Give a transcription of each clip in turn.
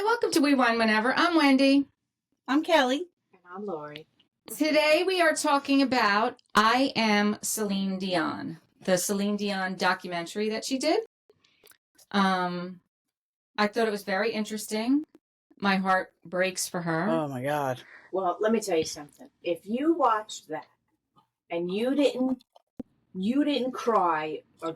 Hi, welcome to We Wine Whenever. I'm Wendy. I'm Kelly. And I'm Lori. Today we are talking about I Am Celine Dion, the Celine Dion documentary that she did. I thought it was very interesting. My heart breaks for her. Oh my God. Well, let me tell you something. If you watched that and you didn't cry or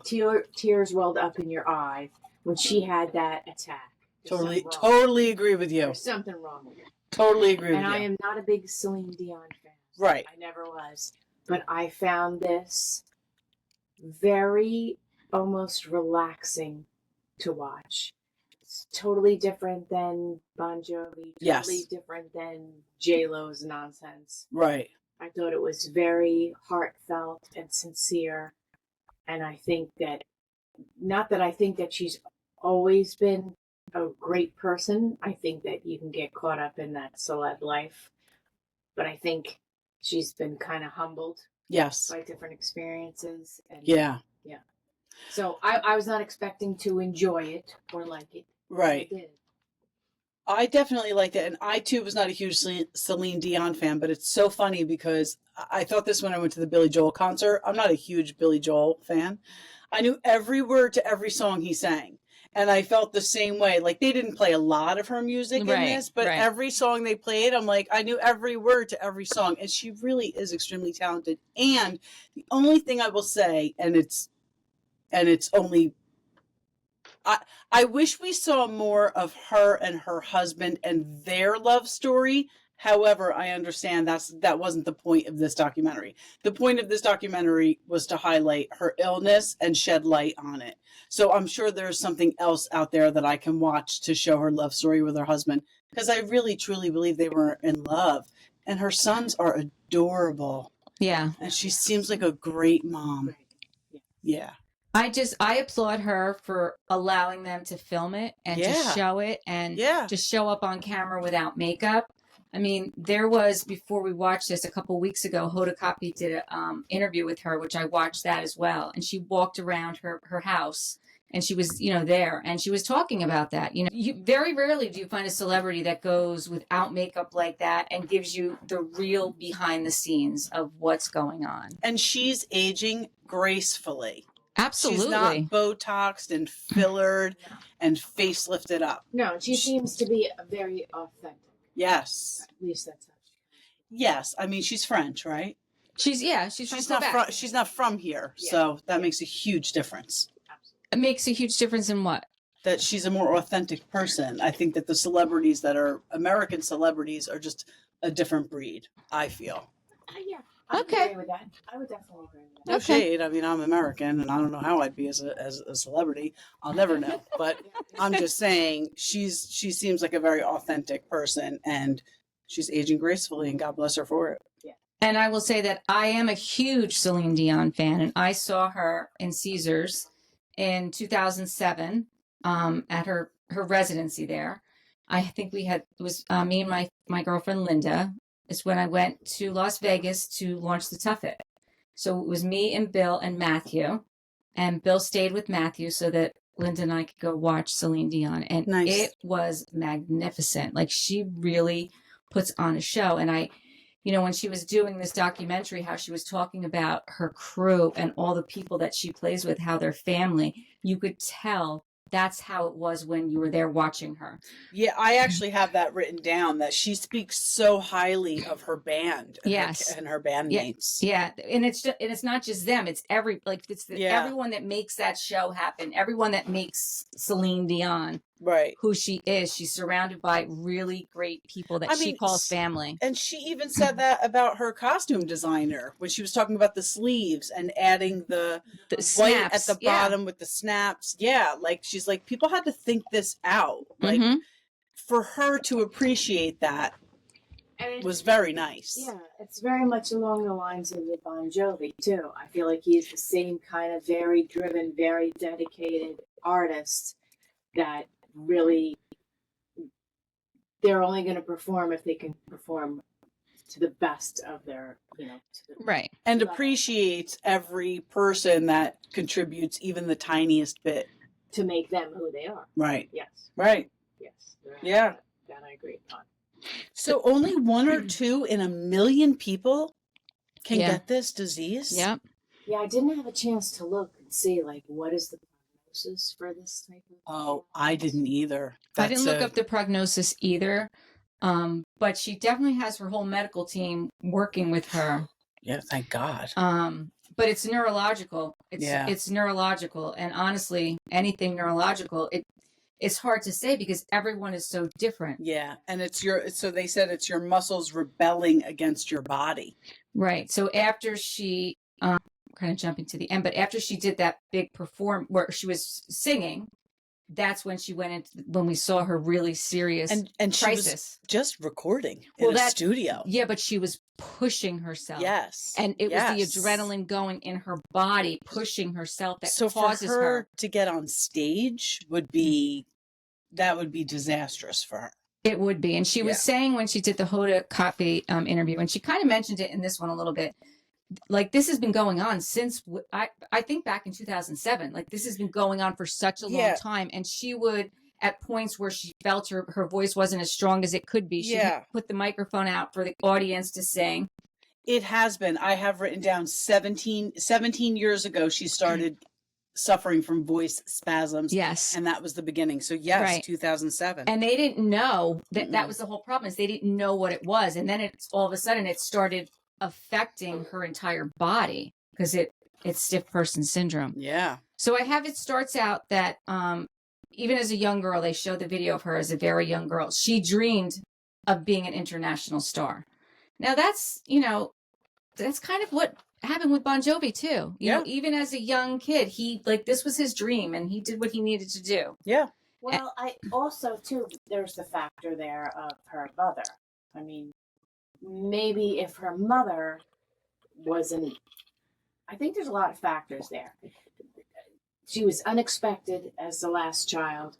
tears welled up in your eyes when she had that attack. Totally agree with you. There's something wrong with it. Totally agree with And you. I am not a big Celine Dion fan. Right. I never was. But I found this very almost relaxing to watch. It's totally different than Bon Jovi. Totally different than J-Lo's nonsense. Right. I thought it was very heartfelt and sincere. And I think that, not that I think that she's always been a great person. I think that you can get caught up in that celeb life. But I think she's been kind of humbled by different experiences. And yeah. So I was not expecting to enjoy it or like it. Right. I did. I definitely liked it. And I, too, was not a huge Celine Dion fan, but it's so funny because I thought this when I went to the Billy Joel concert. I'm not a huge Billy Joel fan. I knew every word to every song he sang. And I felt the same way. Like, they didn't play a lot of her music in this, but every song they played, I'm like, I knew every word to every song. And she really is extremely talented. And the only thing I will say, and it's only, I wish we saw more of her and her husband and their love story. However, I understand that wasn't the point of this documentary. The point of this documentary was to highlight her illness and shed light on it. So I'm sure there's something else out there that I can watch to show her love story with her husband, because I really, truly believe they were in love. And her sons are adorable. Yeah. And she seems like a great mom. Yeah. I applaud her for allowing them to film it and to show it and to show up on camera without makeup. I mean, there was, before we watched this a couple weeks ago, Hoda Kotb did an interview with her, which I watched that as well. And she walked around her house and she was, there, and she was talking about that. Very rarely do you find a celebrity that goes without makeup like that and gives you the real behind the scenes of what's going on. And she's aging gracefully. Absolutely. She's not Botoxed and fillered and facelifted up. No, she seems to be very authentic. Yes. At least that's how she is. Yes. I mean, she's French, right? She's not from here. Yeah. So that makes a huge difference. Absolutely. It makes a huge difference in what? That she's a more authentic person. I think that the celebrities that are American celebrities are just a different breed, I feel. Yeah. I would agree with that. I would definitely agree with that. No shade. I mean, I'm American, and I don't know how I'd be as a celebrity. I'll never know. But I'm just saying, she seems like a very authentic person, and she's aging gracefully, and God bless her for it. Yeah. And I will say that I am a huge Celine Dion fan, and I saw her in Caesars in 2007 at her residency there. I think it was me and my girlfriend Linda. Is when I went to Las Vegas to launch the Tough It. So it was me and Bill and Matthew. And Bill stayed with Matthew so that Linda and I could go watch Celine Dion. And it was magnificent. Like, she really puts on a show. And when she was doing this documentary, how she was talking about her crew and all the people that she plays with, how they're family, you could tell that's how it was when you were there watching her. Yeah, I actually have that written down, that she speaks so highly of her band and her bandmates. Yeah. And it's not just them. It's everyone that makes that show happen. Everyone that makes Celine Dion who she is. She's surrounded by really great people that she calls family. And she even said that about her costume designer when she was talking about the sleeves and adding the white snaps at the bottom with the snaps. Yeah, like, she's like, people had to think this out. Like, for her to appreciate that was very nice. Yeah, it's very much along the lines of the Bon Jovi, too. I feel like he's the same kind of very driven, very dedicated artist that really, they're only going to perform if they can perform to the best of their, and appreciates every person that contributes even the tiniest bit to make them who they are. Right. Yes. Right. Yes. Yeah. That I agree on. So only 1 or 2 in a million people can Yeah. get this disease? Yep. Yeah, I didn't have a chance to look and see, like, what is the prognosis for this type of. Oh, I didn't either. I didn't look up the prognosis either. But she definitely has her whole medical team working with her. Yeah, thank God. But it's neurological. Yeah. It's neurological, and honestly, anything neurological, it's hard to say because everyone is so different. Yeah, and so they said it's your muscles rebelling against your body. Right. So after she, kind of jumping to the end, but after she did that big where she was singing, that's when she went into when we saw her really serious And she was crisis. just recording in a studio. Yeah, but she was pushing herself. Yes. And it was the adrenaline going in her body, pushing herself that So causes for her to get on stage would be disastrous for her. It would be. And she was Yeah. saying when she did the Hoda Kotb interview, and she kind of mentioned it in this one a little bit, like this has been going on since I think back in 2007. Like this has been going on for such a long time. And she would, at points where she felt her voice wasn't as strong as it could be, she would put the microphone out for the audience to sing. It has been. I have written down 17 years ago she started suffering from voice spasms. Yes. And that was the beginning. So yes, Right. 2007. And they didn't know that was the whole problem, is they didn't know what it was. And then it's all of a sudden it started affecting her entire body because it's stiff person syndrome. Yeah. So I have, it starts out that even as a young girl, they showed the video of her as a very young girl. She dreamed of being an international star. Now that's kind of what happened with Bon Jovi too. You know, even as a young kid, this was his dream and he did what he needed to do. Yeah. Well, I also too, there's the factor there of her mother. I mean, maybe if her mother wasn't, I think there's a lot of factors there. She was unexpected as the last child.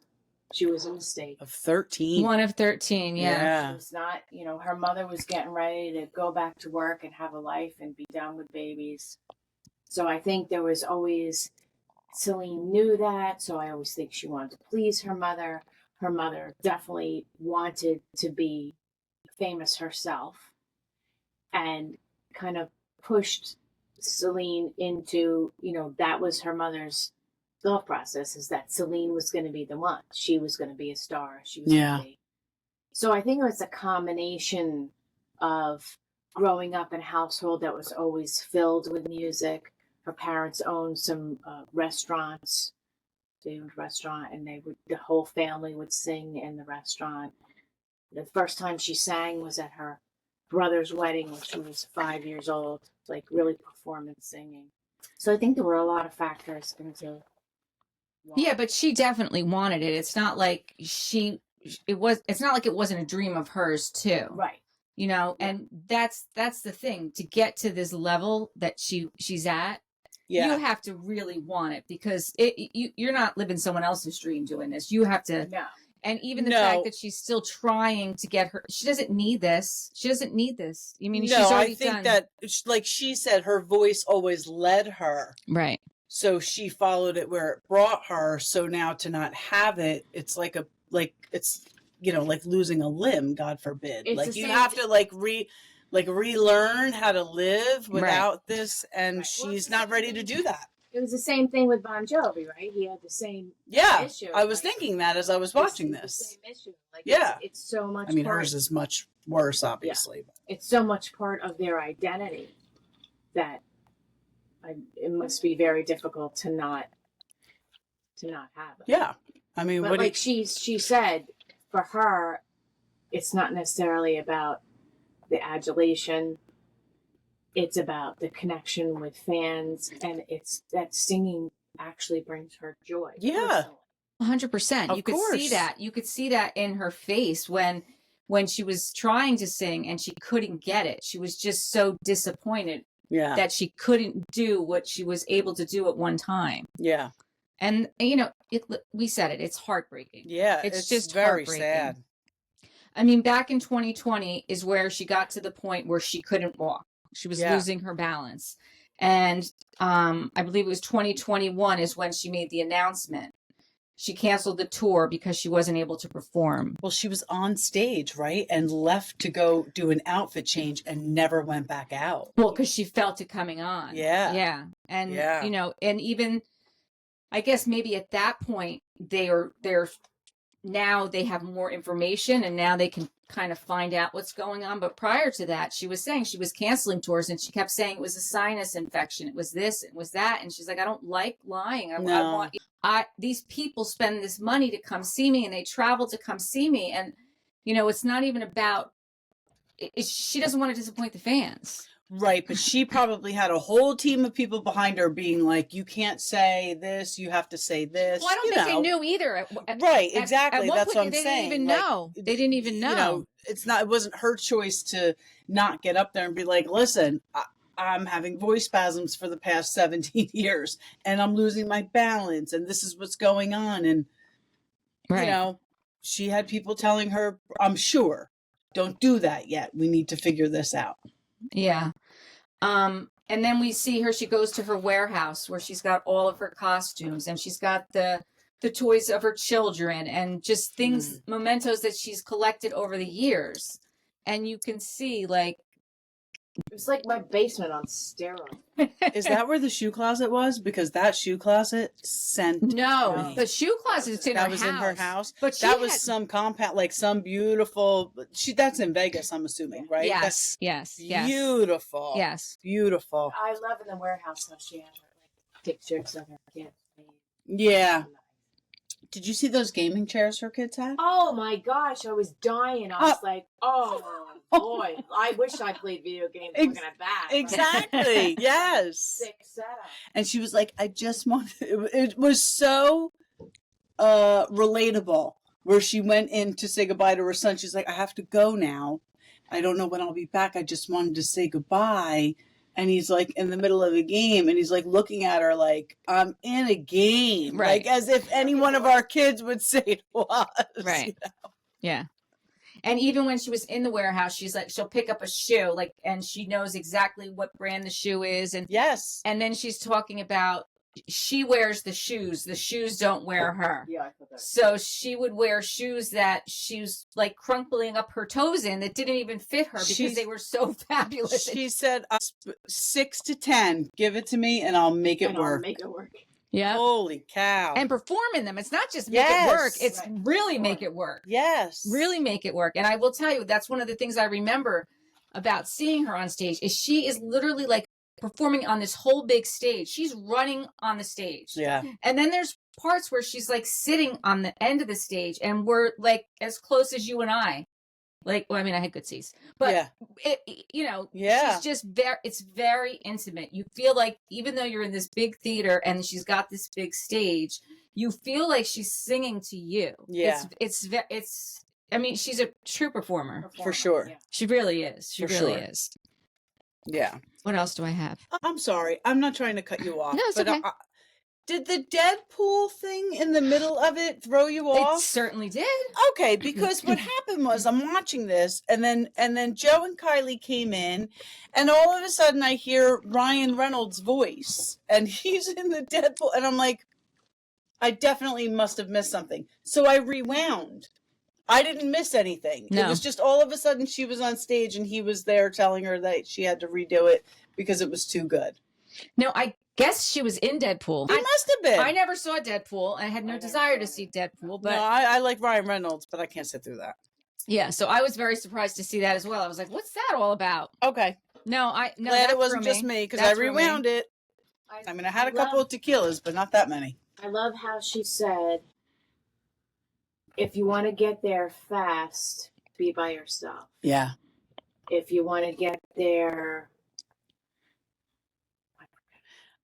She was a mistake. Of 13. One of 13, yeah. She was not, her mother was getting ready to go back to work and have a life and be done with babies. So I think there was always, Celine knew that, so I always think she wanted to please her mother. Her mother definitely wanted to be famous herself and kind of pushed Celine into, that was her mother's thought process, is that Celine was going to be the one. She was going to be a star. She was going to be. So I think it was a combination of growing up in a household that was always filled with music. Her parents owned some restaurants. They owned a restaurant, and the whole family would sing in the restaurant. The first time she sang was at her brother's wedding when she was 5 years old, like really performance singing. So I think there were a lot of factors into. Yeah, but she definitely wanted it. It's not like it's not like it wasn't a dream of hers too. Right. And that's the thing, to get to this level that she's at. Yeah. You have to really want it, because you're not living someone else's dream doing this. You have to. No. And even the fact that she's still trying to get she doesn't need this. She doesn't need this. I mean, she's already I think done. that, like she said, her voice always led her. Right. So she followed it where it brought her. So now to not have it, it's like it's like losing a limb, God forbid. It's like you have to relearn how to live without this, and she's not ready to do that. It was the same thing with Bon Jovi, right? He had the same issue. I was thinking that as I was watching this. The same issue. Like, it's so much. I mean, hers is much worse, obviously. Yeah. It's so much part of their identity that it must be very difficult to not have it. Yeah, I mean, but she said, for her, it's not necessarily about the adulation. It's about the connection with fans, and it's that singing actually brings her joy. Yeah, 100%. You could see that. You could see that in her face when she was trying to sing and she couldn't get it. She was just so disappointed that she couldn't do what she was able to do at one time. Yeah. And, we said it. It's heartbreaking. Yeah, it's just very heartbreaking. sad. I mean, back in 2020 is where she got to the point where she couldn't walk. She was losing her balance. And I believe it was 2021 is when she made the announcement. she canceled the tour because she wasn't able to perform. Well, she was on stage, right? And left to go do an outfit change and never went back out. Well, because she felt it coming on. Yeah. Yeah. And, Yeah. you know, and even, I guess maybe at that point, they're now they have more information and now they can kind of find out what's going on. But prior to that, she was saying she was canceling tours and she kept saying it was a sinus infection. It was this, it was that. And she's like, I don't like lying. I want, these people spend this money to come see me and they travel to come see me. And, you know, it's not even about, she doesn't want to disappoint the fans. Right, but she probably had a whole team of people behind her being like, you can't say this, you have to say this. Well, I don't think they knew either. Right, exactly. At one That's point, what I'm they saying. didn't even know. They didn't even know. You know, it wasn't her choice to not get up there and be like, listen, I'm having voice spasms for the past 17 years and I'm losing my balance and this is what's going on. And, you know, she had people telling her, I'm sure, don't do that yet. We need to figure this out. Yeah. And then we see her, she goes to her warehouse where she's got all of her costumes and she's got the toys of her children and just things, mementos that she's collected over the years. And you can see like, it was like my basement on steroids. Is that where the shoe closet was? Because that shoe closet sent no, me. the shoe closet is in That her was house. in her house. But that was some compound, like some beautiful. That's in Vegas, I'm assuming, right? Yes, That's yes, beautiful. Yes, beautiful. I love in the warehouse how she had her like pictures of her kids. Yeah. Did you see those gaming chairs her kids had? Oh my gosh, I was dying. I was like, oh boy, I wish I played video games looking at that. Exactly. Yes. Sick setup. And she was like, I just want. It was so relatable. Where she went in to say goodbye to her son. She's like, I have to go now. I don't know when I'll be back. I just wanted to say goodbye. And he's like in the middle of a game and he's like looking at her like, I'm in a game. Right. Like as if any one of our kids would say to us. right. You know? Yeah. And even when she was in the warehouse, she's like, she'll pick up a shoe, like, and she knows exactly what brand the shoe is. And yes. And then she's talking about she wears the shoes don't wear her. Yeah, I thought that. So she would wear shoes that she was like crumpling up her toes in that didn't even fit her because they were so fabulous. She said, 6 to 10, give it to me and I'll make it work. I'll make it work. Yeah. Holy cow. And perform in them. It's not just make it work. It's really make it work. Yes. Really make it work. And I will tell you, that's one of the things I remember about seeing her on stage is she is literally like performing on this whole big stage. She's running on the stage. Yeah. And then there's parts where she's like sitting on the end of the stage and we're like as close as you and I. Like, well, I mean, I had good seats, but you know, she's just it's very intimate. You feel like even though you're in this big theater and she's got this big stage, you feel like she's singing to you. Yeah. It's, I mean, she's a true performer. For sure. Yeah. She really is. She really is. Yeah. What else do I have? I'm sorry. I'm not trying to cut you off. No, it's but okay. Did the Deadpool thing in the middle of it throw you off? It certainly did. Okay, because what happened was I'm watching this and then Joe and Kylie came in and all of a sudden I hear Ryan Reynolds' voice and he's in the Deadpool and I'm like, I definitely must have missed something. So I rewound. I didn't miss anything. No. It was just all of a sudden she was on stage and he was there telling her that she had to redo it because it was too good. No, I guess she was in Deadpool. He must have been. I never saw Deadpool. I had no desire to see Deadpool, but no, I like Ryan Reynolds, but I can't sit through that. yeah, so I was very surprised to see that as well. I was like, "What's that all about?" Okay, No, glad it wasn't just me because I rewound it. I mean, I had a couple of tequilas, but not that many. I love how she said, if you want to get there fast, be by yourself. Yeah. If you want to get there...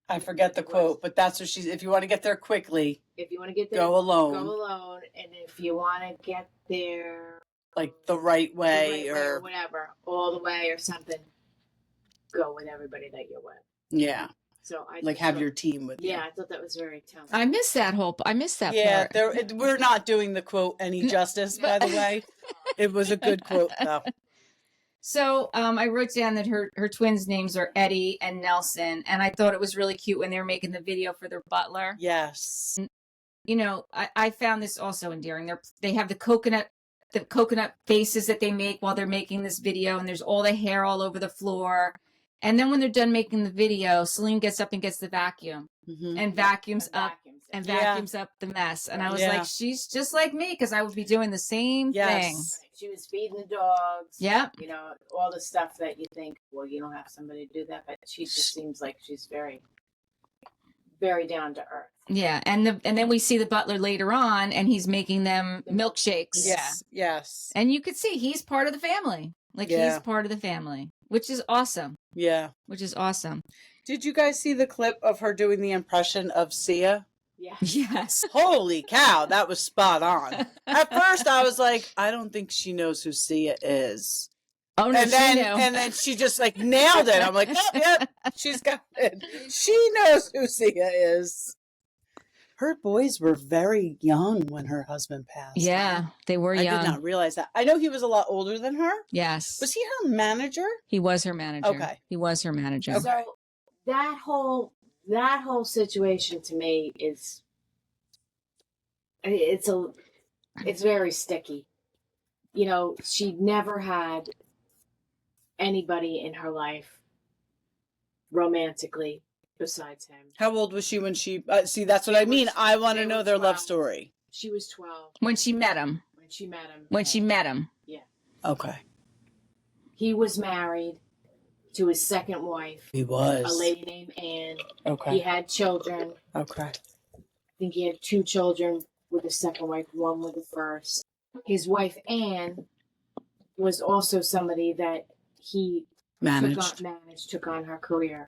I forget the quote, but that's what she's, if you want to get there quickly, if you want to get there, go alone. Go alone. And if you want to get there... like the right way or whatever, all the way or something, go with everybody that you're with. Yeah. So I like have your team with you. Yeah, I thought that was very telling. I missed that part. Yeah, we're not doing the quote any justice, by the way. It was a good quote, though. So I wrote down that her twins' names are Eddie and Nelson, and I thought it was really cute when they were making the video for their butler. Yes. you know, I found this also endearing. They have the coconut faces that they make while they're making this video, and there's all the hair all over the floor. And then when they're done making the video, Celine gets up and gets the vacuum and vacuums up and vacuums up the mess. And I was like, she's just like me, because I would be doing the same thing. Right. She was feeding the dogs. Yep. You know, all the stuff that you think, well, you don't have somebody to do that, but she just seems like she's very, very down to earth. Yeah, and then we see the butler later on, and he's making them milkshakes. Yes. And you could see he's part of the family. Like, he's part of the family, which is awesome. Yeah. Which is awesome. Did you guys see the clip of her doing the impression of Sia? Yeah. Yes. Holy cow, that was spot on. At first, I was like, I don't think she knows who Sia is. Oh, no, and then she just like nailed it. I'm like, oh, yep, she's got it. She knows who Sia is. Her boys were very young when her husband passed. Yeah, they were young. I did not realize that. I know he was a lot older than her. Yes. Was he her manager? He was her manager. Okay. He was her manager. Okay. So that whole situation to me is it's very sticky. You know, she never had anybody in her life romantically besides him. How old was she when she... see, that's what I mean. I want to know their 12. love story. She was 12. When she met him. When she met him. Yeah. Okay. He was married to his second wife. He was. A lady named Anne. Okay. He had children. Okay. I think he had 2 children with the second wife, 1 with the first. His wife, Anne, was also somebody that he took on her career.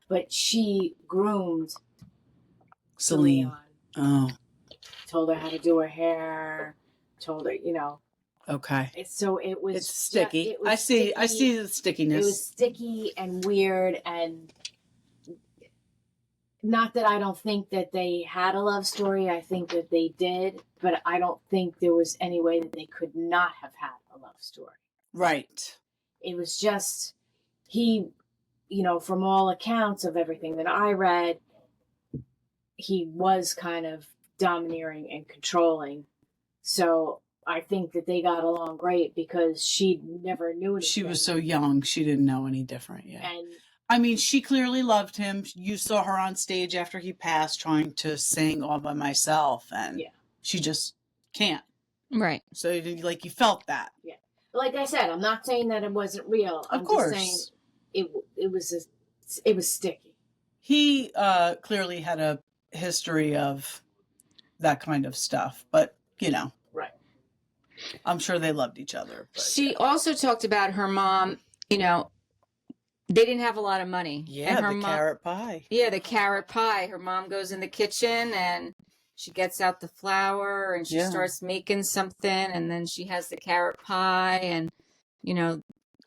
But she groomed Celine. Oh. Told her how to do her hair. Told her, you know. Okay. So it was. It's sticky. It was I see. sticky. I see the stickiness. It was sticky and weird, and not that I don't think that they had a love story. I think that they did, but I don't think there was any way that they could not have had a love story. Right. It was just he, you know, from all accounts of everything that I read, he was kind of domineering and controlling. So I think that they got along great because she never knew anything. She was so young. She didn't know any different yet. And I mean, she clearly loved him. You saw her on stage after he passed trying to sing All By Myself, and she just can't. Right. So, like, you felt that. Yeah. Like I said, I'm not saying that it wasn't real. I'm course. just saying it was sticky. He clearly had a history of that kind of stuff, but, you know. Right. I'm sure they loved each other. But, she also talked about her mom, you know, they didn't have a lot of money. Yeah, and her carrot pie. Yeah, the carrot pie. Her mom goes in the kitchen and she gets out the flour and she starts making something, and then she has the carrot pie, and, you know,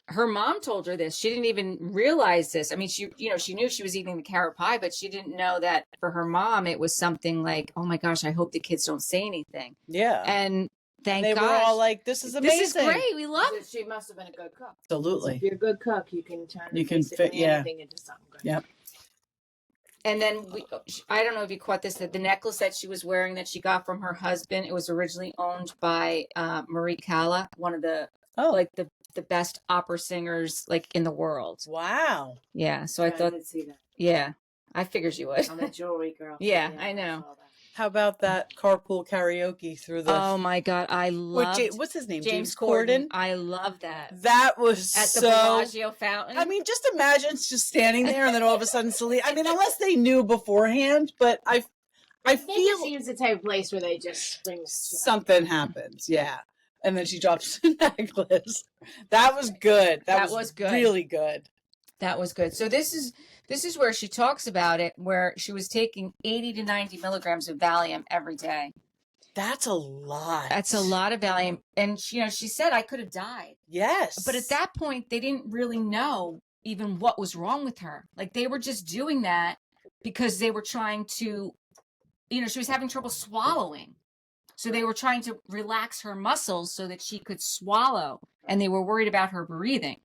her mom told her this. She didn't even realize this. I mean, she knew she was eating the carrot pie, but she didn't know that for her mom, it was something like, oh my gosh, I hope the kids don't say anything. Yeah. And thank they gosh. They were all like, this is amazing. This is great. We love it. She must have been a good cook. Absolutely. If you're a good cook, you can turn fit anything into something good. Yep. And then I don't know if you caught this, that the necklace that she was wearing that she got from her husband, it was originally owned by Marie Callas, one of the the best opera singers like in the world. Wow. Yeah. So I thought, I did see that. Yeah, I figured you would. I'm a jewelry girl. Yeah, I know. How about that carpool karaoke through the... Oh my God, I loved... What's his name? James Corden. I love that. That was At the Bellagio fountain. I mean, just imagine just standing there and then all of a sudden Celine... I mean, unless they knew beforehand, but I feel... it seems the type of place where they just bring something happens, yeah. And then she drops the necklace. That was good. That was good. Really good. That was good. So this is where she talks about it, where she was taking 80 to 90 milligrams of Valium every day. That's a lot. That's a lot of Valium. And, you know, she said, I could have died. Yes. But at that point, they didn't really know even what was wrong with her. Like, they were just doing that because they were trying to, you know, she was having trouble swallowing. So they were trying to relax her muscles so that she could swallow. And they were worried about her breathing.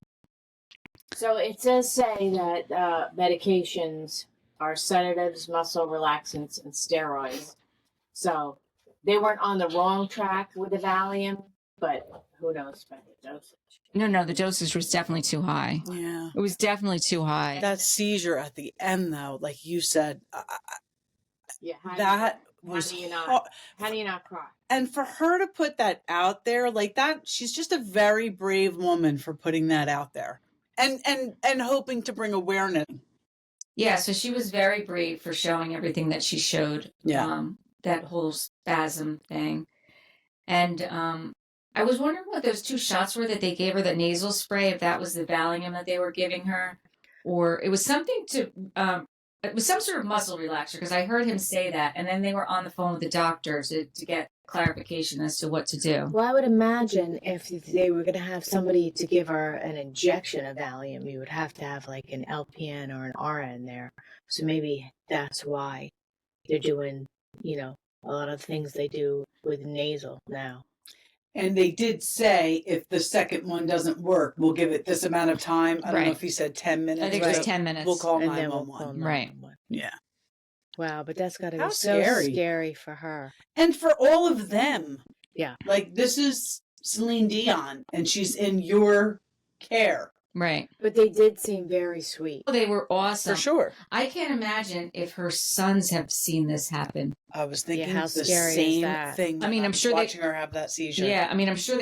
So it does say that medications are sedatives, muscle relaxants, and steroids. So they weren't on the wrong track with the Valium, but who knows about the dosage. No, the dosage was definitely too high. Yeah. It was definitely too high. That seizure at the end, though, like you said, Yeah, that was how do you not, hard. how do you not cry? And for her to put that out there like that, she's just a very brave woman for putting that out there and hoping to bring awareness. Yeah, so she was very brave for showing everything that she showed. Yeah. That whole spasm thing. And I was wondering what those 2 shots were that they gave her, the nasal spray, if that was the Valium that they were giving her, or it was something to, it was some sort of muscle relaxer, because I heard him say that, and then they were on the phone with the doctor to get clarification as to what to do. Well, I would imagine if they were going to have somebody to give her an injection of Valium, you would have to have like an LPN or an RN there. So maybe that's why they're doing, a lot of things they do with nasal now. And they did say if the second one doesn't work, we'll give it this amount of time. I don't know if he said 10 minutes. I think it was 10 minutes. We'll call And then we'll 911. call Right. 911. Yeah. Wow, but that's got to be How so scary. scary for her. And for all of them. Yeah. Like, this is Celine Dion, and she's in your care. Right. But they did seem very sweet. They were awesome. For sure. I can't imagine if her sons have seen this happen. I was thinking how the scary is same that? thing. I mean, I'm sure watching her have that seizure. Yeah, I mean, I'm sure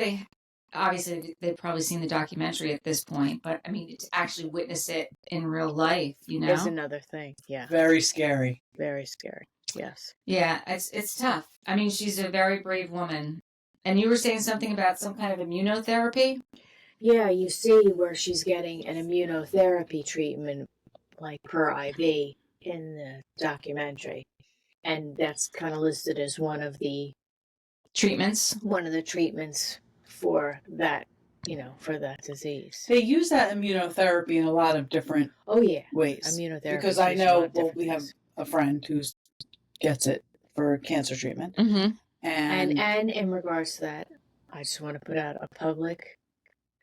obviously they've probably seen the documentary at this point, but I mean, to actually witness it in real life, Is another thing. Yeah. Very scary. Very scary. Yes. Yeah, it's tough. I mean, she's a very brave woman. And you were saying something about some kind of immunotherapy? Yeah, you see where she's getting an immunotherapy treatment, like per IV in the documentary. And that's kind of listed as one of the Treatments? treatments for that, for that disease. They use that immunotherapy in a lot of different Oh, yeah. ways. Immunotherapy. Because I know, we have a friend who gets it for cancer treatment. Mm-hmm. And in regards to that, I just want to put out a public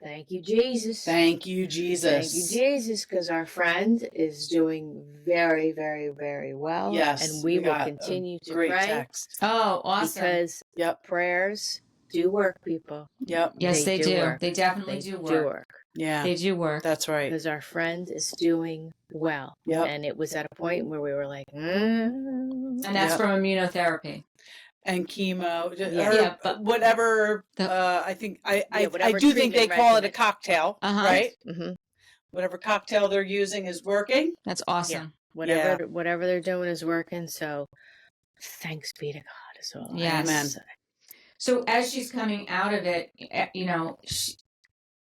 thank you, Jesus. Thank you, Jesus. Thank you, Jesus, because our friend is doing very, very, very well. Yes. And we will got continue to great pray. text. Oh, awesome. Because prayers do work, people. Yep. Yes, they do. Work. They definitely do work. Yeah. They do work. That's right. Because our friend is doing well. Yep. And it was at a point where we were like, And that's from immunotherapy. And chemo, but whatever. I think I whatever do think they treatment call it a regimen. cocktail, Uh-huh. right? Mm-hmm. Whatever cocktail they're using is working. That's awesome. Whatever they're doing is working. So thanks be to God is all. Yes. I have to say. So as she's coming out of it,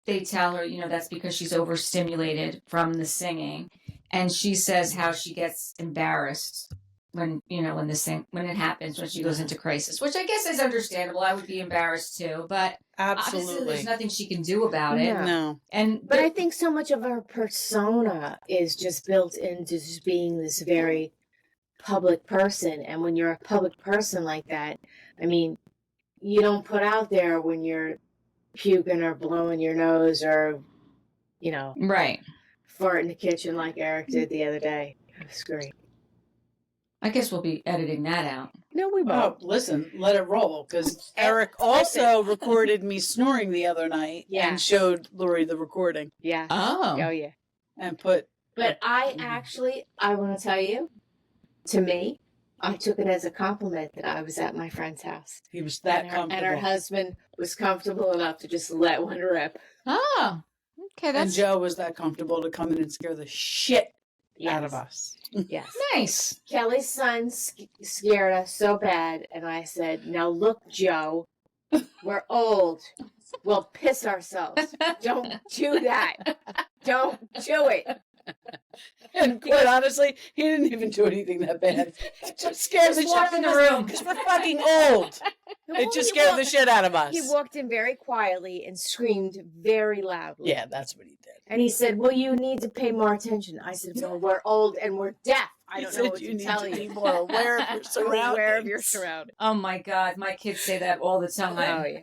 they tell her, that's because she's overstimulated from the singing. And she says how she gets embarrassed when it happens, when she goes into crisis, which I guess is understandable. I would be embarrassed too, but obviously Absolutely. there's nothing she can do about it. No. But I think so much of her persona is just built into just being this very public person. And when you're a public person like that, I mean, you don't put out there when you're puking or blowing your nose or, Right. fart in the kitchen like Eric did the other day. It was great. I guess we'll be editing that out. No, we won't. Oh, listen, let it roll. Because Eric also recorded me snoring the other night and showed Lori the recording. Yeah. Oh. Oh, yeah. And put. But I want to tell you, to me, I took it as a compliment that I was at my friend's house. He was that And comfortable. her husband was comfortable enough to just let one rip. Oh. Okay, And that's Joe was that comfortable to come in and scare the shit out of us. Yes. nice. Kelly's son scared us so bad, and I said, "Now look, Joe, we're old. We'll piss ourselves. Don't do that. Don't do it." And quite honestly, he didn't even do anything that bad. It just scared the shit out in of the room. Because we're fucking old. It just scared the shit out of us. He walked in very quietly and screamed very loudly. Yeah, that's what he did. And he said, "Well, you need to pay more attention." I said, "Well, we're old and we're deaf. I He don't said know what you to need tell to you." be more aware of your surroundings. Aware of your surroundings. Oh my God, my kids say that all the time. Oh, yeah.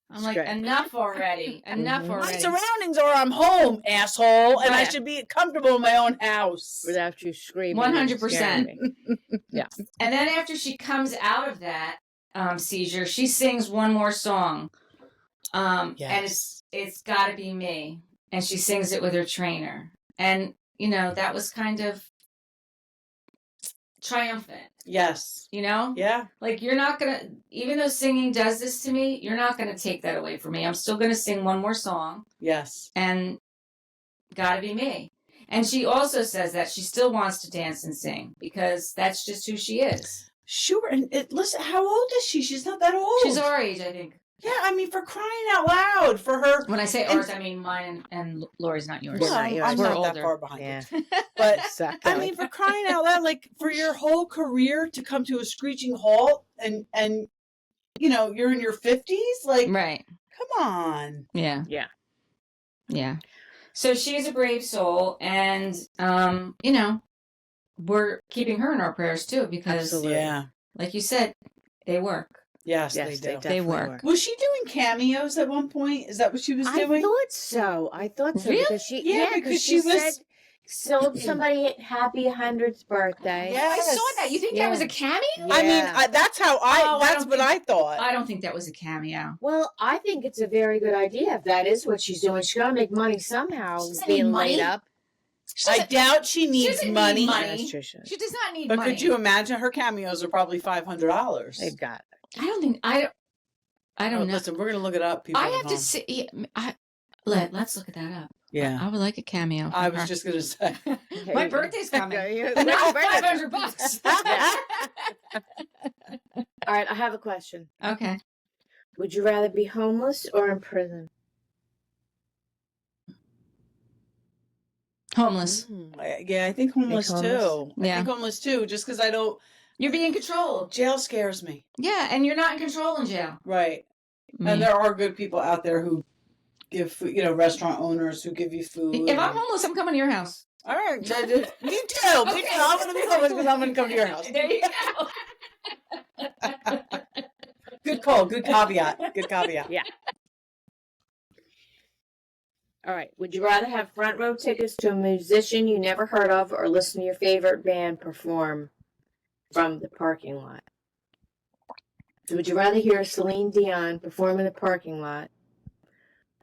I'm like, Great. enough already. Enough Mhm. My already. surroundings are I'm home, asshole, and I Right. should be comfortable in my own house. Without you screaming. 100%. And yeah. And then after she comes out of that seizure, she sings one more song. And it's got to be me. And she sings it with her trainer. And, that was kind of triumphant. Yes. Yeah. Like, you're not going to, even though singing does this to me, you're not going to take that away from me. I'm still going to sing one more song. Yes. And gotta be me. And she also says that she still wants to dance and sing because that's just who she is. Sure. And listen, how old is she? She's not that old. She's our age, I think. Yeah, I mean, for crying out loud, for her. When I say ours, I mean mine and Lori's not yours. Well, not yours. I'm We're not that older. far behind. Yeah. But Exactly. I mean, for crying out loud, like for your whole career to come to a screeching halt, and you're in your 50s, like, Right. come on. Yeah. Yeah. Yeah. So she's a brave soul, and we're keeping her in our prayers too because, Absolutely. Yeah. like you said, they work. Yes, Yes, they do. definitely work. Was she doing cameos at one point? Is that what she was I doing? thought so. Really? Because she, Yeah, because she was- said, sold somebody happy 100th birthday. Yeah. I saw that. You think that was a cameo? I mean, Yeah. that's how Oh, that's what I thought. I don't think that was a cameo. Well, I think it's a very good idea if that is what she's doing. She's got to make money somehow, She doesn't being need money. laid up. I doubt she needs doesn't need money. money. That's true. She She does not need But money. could you imagine her cameos are probably $500? They've got it. I don't know. Listen, we're gonna look it up. People I at have to home. see. Let's look at that up. Yeah, I would like a cameo. I was just gonna say. My birthday's coming. Yeah, Not birthday. $500. All right, I have a question. Okay. Would you rather be homeless or in prison? Homeless. Yeah, I think homeless Think too. homeless? I Yeah. think homeless too. Just because I don't. You're being controlled. Jail scares me. Yeah, and you're not in control in jail. Right. And there are good people out there who give food, restaurant owners who give you food. If I'm homeless, I'm coming to your house. All right. Me too. Me too. I'm going to be homeless because I'm going to come to your house. There you go. Good call. Good caveat. Good caveat. Yeah. All right. Would you rather have front row tickets to a musician you never heard of or listen to your favorite band perform from the parking lot? So would you rather hear Celine Dion perform in the parking lot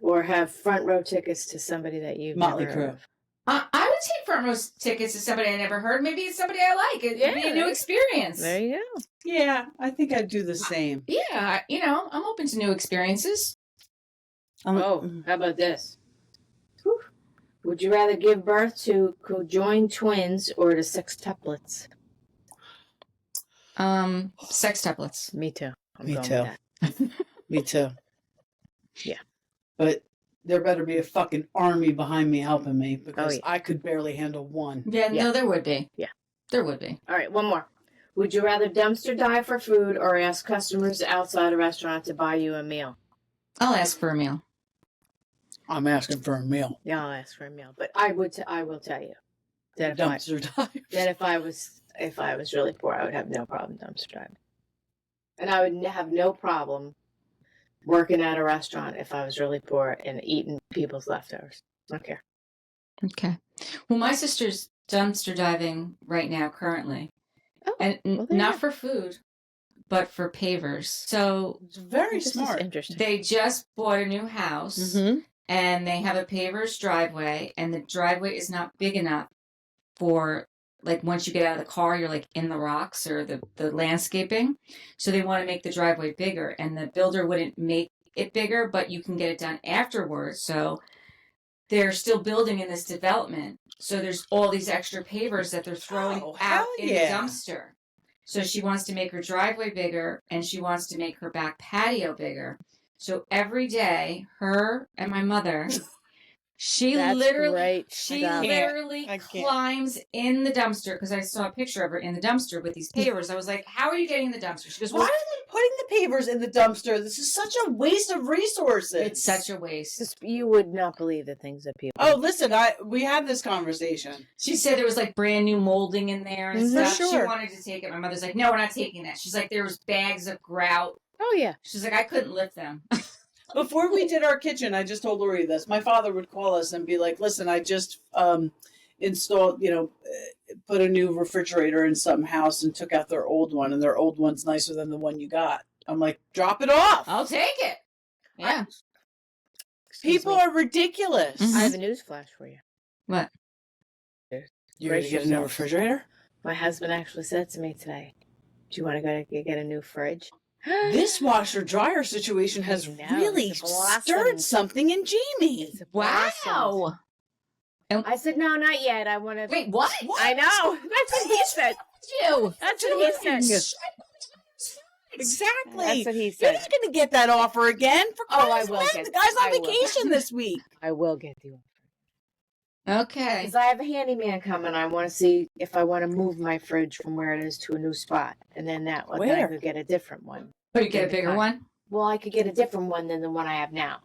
or have front row tickets to somebody that you've Motley never heard Crue. of? I would take front row tickets to somebody I never heard. Maybe it's somebody I like. It'd be a new experience. There you go. Yeah, I think I'd do the same. Yeah, I'm open to new experiences. How about this? Whew. Would you rather give birth to conjoined twins or to sextuplets? Sextuplets. Me too. I'm Me going too. with that. Me too. Yeah. But there better be a fucking army behind me helping me because yeah. I could barely handle one. Yeah, Yeah. no, there would be. Yeah. There would be. All right, one more. Would you rather dumpster dive for food or ask customers outside a restaurant to buy you a meal? I'll ask for a meal. I'm asking for a meal. Yeah, I'll ask for a meal. But I will tell you that Dumpster dive. if I was really poor, I would have no problem dumpster diving. And I would have no problem working at a restaurant if I was really poor and eating people's leftovers. I don't care. Okay. Well, my sister's dumpster diving right now, currently. Oh, And well, there you not go. for food, but for pavers. So It's very This is smart. interesting. they just bought a new house Mm-hmm. and they have a pavers driveway, and the driveway is not big enough for, like, once you get out of the car, you're like in the rocks or the landscaping. So they want to make the driveway bigger, and the builder wouldn't make it bigger, but you can get it done afterwards. So they're still building in this development. So there's all these extra pavers that they're throwing Oh, out hell in yeah. the dumpster. So she wants to make her driveway bigger, and she wants to make her back patio bigger. So every day, her and my mother, she That's literally great she stuff. literally I can't. climbs in the dumpster, because I saw a picture of her in the dumpster with these pavers. I was like, "How are you getting in the dumpster?" She goes, Why "Well, are they putting the pavers in the dumpster? This is such a waste of resources. it's such a waste." Just- you would not believe the things that people. Oh, listen, we had this conversation. She said there was like brand new molding in there and For stuff. She sure. wanted to take it. My mother's like, "No, we're not taking that." She's like, "There was bags of grout." Oh yeah. She's like, "I couldn't lift them." Before we did our kitchen, I just told Lori this. My father would call us and be like, "Listen, I just installed, put a new refrigerator in some house and took out their old one, and their old one's nicer than the one you got." I'm like, "Drop it off." I'll take it. Yeah. People are ridiculous. Mhm. I have a news flash for you. What? You're gonna get a new refrigerator? My husband actually said to me today, "Do you want to go get a new fridge?" This washer dryer situation has I know, really it's blossomed. stirred something in Jamie. It's a blossom. Wow. I said, "No, not yet. I want to." Wait, what? I know. That's what he said. You. That's what he said. Exactly. That's what he You're said. not going to get that offer again. For Oh, I Christ's will sake. get- The guy's on I will. vacation this week. I will get the offer. Okay. Because I have a handyman coming. I want to see if I want to move my fridge from where it is to a new spot, and then then I Where? could get a different one. Oh, you get a bigger one? Well, I could get a different one than the one I have now.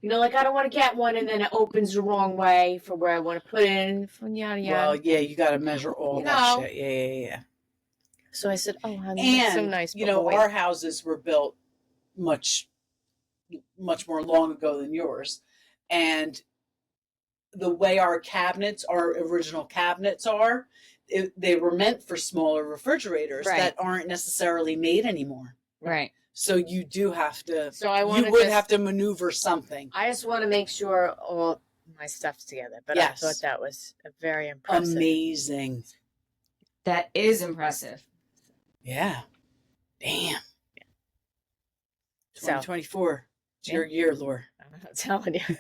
Like I don't want to get one and then it opens the wrong way for where I want to put it in. Yada yada. Well, yeah, you got to measure all You that know. shit. Yeah. So I said, "Oh, honey, that's so And, nice." our houses were built much more long ago than yours. And the way our original cabinets are, they were meant for smaller refrigerators Right. that aren't necessarily made anymore. Right. So you do have to, So I want you would have to maneuver something. I just want to make sure all my stuff's together. But Yes. I thought that was a very impressive. Amazing. That is impressive. Yeah. Damn. So 2024. It's your year, Laura. I'm telling you.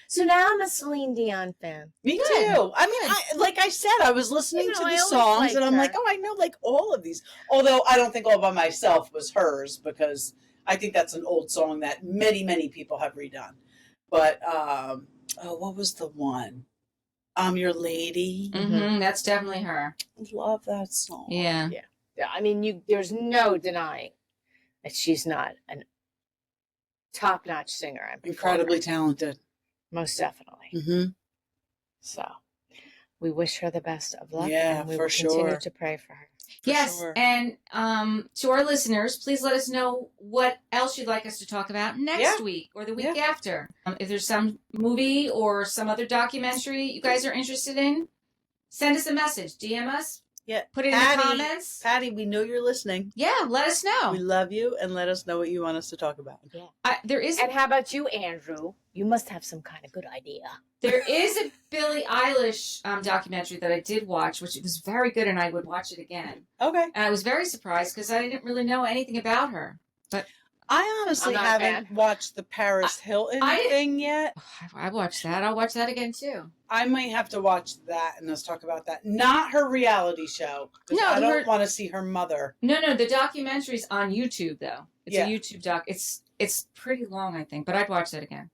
So now I'm a Celine Dion fan. Me Good. too. I mean, like I said, I was listening to I the always songs liked and I'm her. like, oh, I know like all of these. Although I don't think All By Myself was hers because I think that's an old song that many, many people have redone. But, what was the one? I'm Your Lady. Mm-hmm. That's definitely her. Love that song. Yeah. Yeah, I mean, there's no denying that she's not a top-notch singer and performer. Incredibly talented. Most definitely. Mm-hmm. So we wish her the best of luck. Yeah, and we for will continue sure. to pray for her. Yes. sure. And to our listeners, please let us know what else you'd like us to talk about next week or the week after. If there's some movie or some other documentary you guys are interested in, send us a message. DM us. Yeah. Put it in the comments. Patty, we know you're listening. Yeah, let us know. We love you and let us know what you want us to talk about. There is And how about you, Andrew? You must have some kind of good idea. a Billie Eilish documentary that I did watch, which was very good, and I would watch it again. Okay. And I was very surprised because I didn't really know anything about her. But I honestly I'm not a haven't watched the Paris Hilton thing yet. I watched that. I'll watch that again too. I might have to watch that and let's talk about that. Not her reality show. 'Cause No, I don't want to see her mother. No, the documentary's on YouTube though. It's Yeah. a YouTube doc. It's pretty long, I think, but I'd watch that again.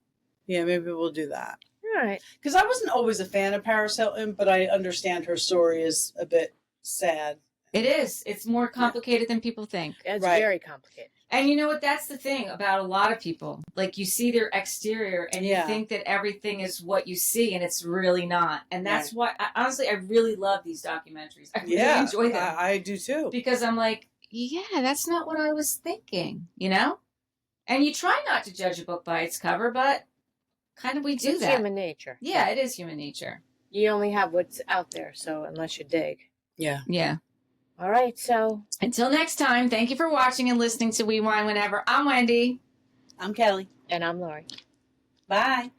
Yeah, maybe we'll do that. All right. Because I wasn't always a fan of Paris Hilton, but I understand her story is a bit sad. It is. It's more complicated than people think. It's Right. very complicated. And you know what? That's the thing about a lot of people. Like you see their exterior and you Yeah. think that everything is what you see and it's really not. And that's why, honestly, I really love these documentaries. I really enjoy them. I do too. Because I'm like, yeah, that's not what I was thinking, you know? And you try not to judge a book by its cover, but kind of we do It's that. human nature. Yeah, it is human nature. You only have what's out there, so unless you dig. Yeah. Yeah. All right, so Until next time, thank you for watching and listening to We Wine Whenever. I'm Wendy. I'm Kelly. and I'm Lori. Bye.